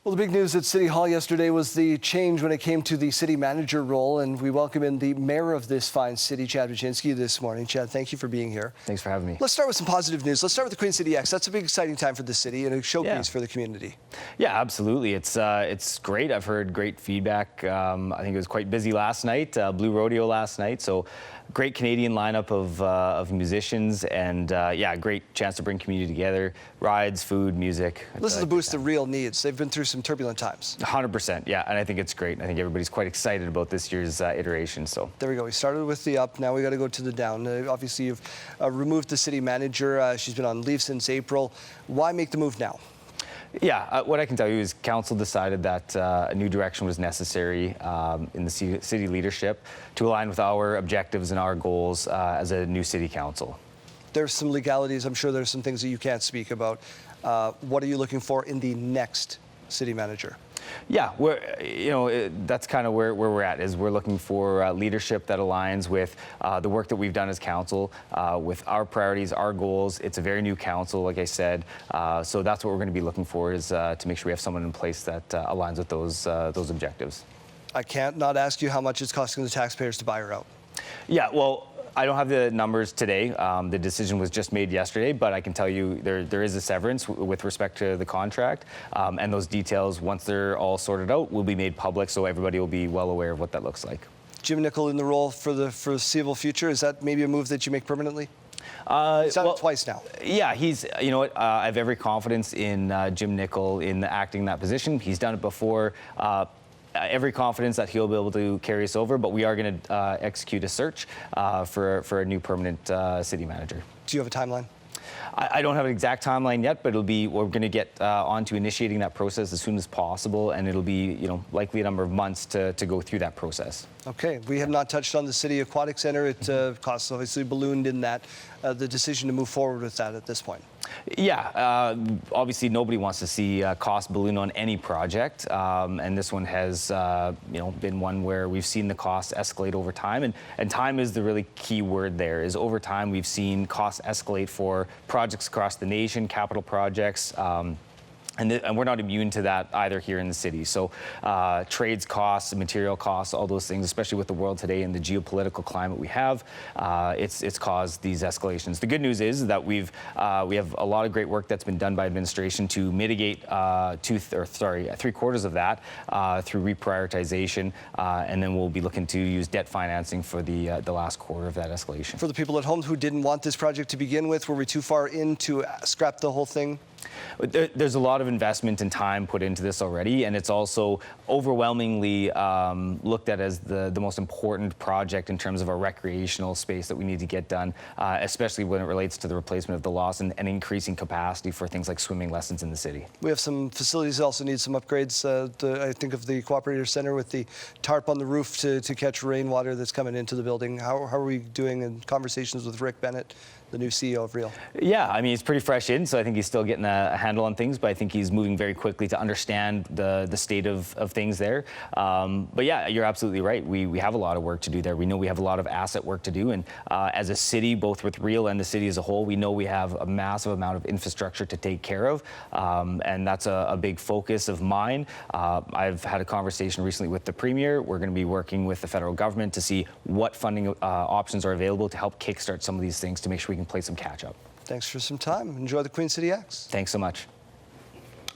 Well, the big news at City Hall yesterday was the change when it came to the city manager role, and we welcome in the mayor of this fine city, Chad Bachynski, this morning. Chad, thank you for being here. Thanks for having me. Let's start with some positive news. Let's start with the Queen City X. That's a big, exciting time for the city and a showpiece for the community. Yeah, absolutely. It's great. I've heard great feedback. I think it was quite busy last night, Blue Rodeo last night. So great Canadian lineup of musicians, and yeah, great chance to bring community together. Rides, food, music. This is a boost the real needs. They've been through some turbulent times. 100%, yeah, and I think it's great. I think everybody's quite excited about this year's iteration. So there we go. We started with the up. Now we got to go to the down. Obviously, you've removed the city manager. She's been on leave since April. Why make the move now? Yeah, what I can tell you is council decided that a new direction was necessary in the city leadership to align with our objectives and our goals as a new city council. There's some legalities. I'm sure there's some things that you can't speak about. What are you looking for in the next city manager? Yeah, that's kind of where we're at. Is we're looking for leadership that aligns with the work that we've done as council, with our priorities, our goals. It's a very new council, like I said, so that's what we're going to be looking for, is to make sure we have someone in place that aligns with those objectives. I can't not ask you how much it's costing the taxpayers to buy her out. Yeah, well, I don't have the numbers today. The decision was just made yesterday, but I can tell you there is a severance with respect to the contract, and those details, once they're all sorted out, will be made public, so everybody will be well aware of what that looks like. Jim Nicol in the role for the foreseeable future, is that maybe a move that you make permanently? He's done it twice now. Yeah, you know what, I have every confidence in Jim Nicol in acting in that position. He's done it before. Every confidence that he'll be able to carry us over, but we are going to execute a search for a new permanent city manager. Do you have a timeline? I don't have an exact timeline yet, but we're going to get on to initiating that process as soon as possible, and it'll be likely a number of months to go through that process. Okay, we have not touched on the City Aquatic Center. It costs obviously ballooned in that. The decision to move forward with that at this point. Yeah, obviously nobody wants to see cost balloon on any project, and this one has been one where we've seen the costs escalate over time, and time is the really key word there. Is over time we've seen costs escalate for projects across the nation, capital projects. And we're not immune to that either here in the city. So trades costs, material costs, all those things, especially with the world today and the geopolitical climate we have, it's caused these escalations. The good news is that we have a lot of great work that's been done by administration to mitigate 3/4 of that through reprioritization, and then we'll be looking to use debt financing for the last quarter of that escalation. For the people at home who didn't want this project to begin with, were we too far in to scrap the whole thing? There's a lot of investment and time put into this already, and it's also overwhelmingly looked at as the most important project in terms of our recreational space that we need to get done, especially when it relates to the replacement of the loss and increasing capacity for things like swimming lessons in the city. We have some facilities that also need some upgrades. I think of the Cooperator Center with the tarp on the roof to catch rainwater that's coming into the building. How are we doing in conversations with Rick Bennett, the new CEO of Real? Yeah, I mean, he's pretty fresh in, so I think he's still getting a handle on things, but I think he's moving very quickly to understand the state of things there. But yeah, you're absolutely right. We have a lot of work to do there. We know we have a lot of asset work to do, and as a city, both with Real and the city as a whole, we know we have a massive amount of infrastructure to take care of, and that's a big focus of mine. I've had a conversation recently with the Premier. We're going to be working with the federal government to see what funding options are available to help kickstart some of these things to make sure we can play some catch up. Thanks for some time. Enjoy the Queen City X. Thanks so much.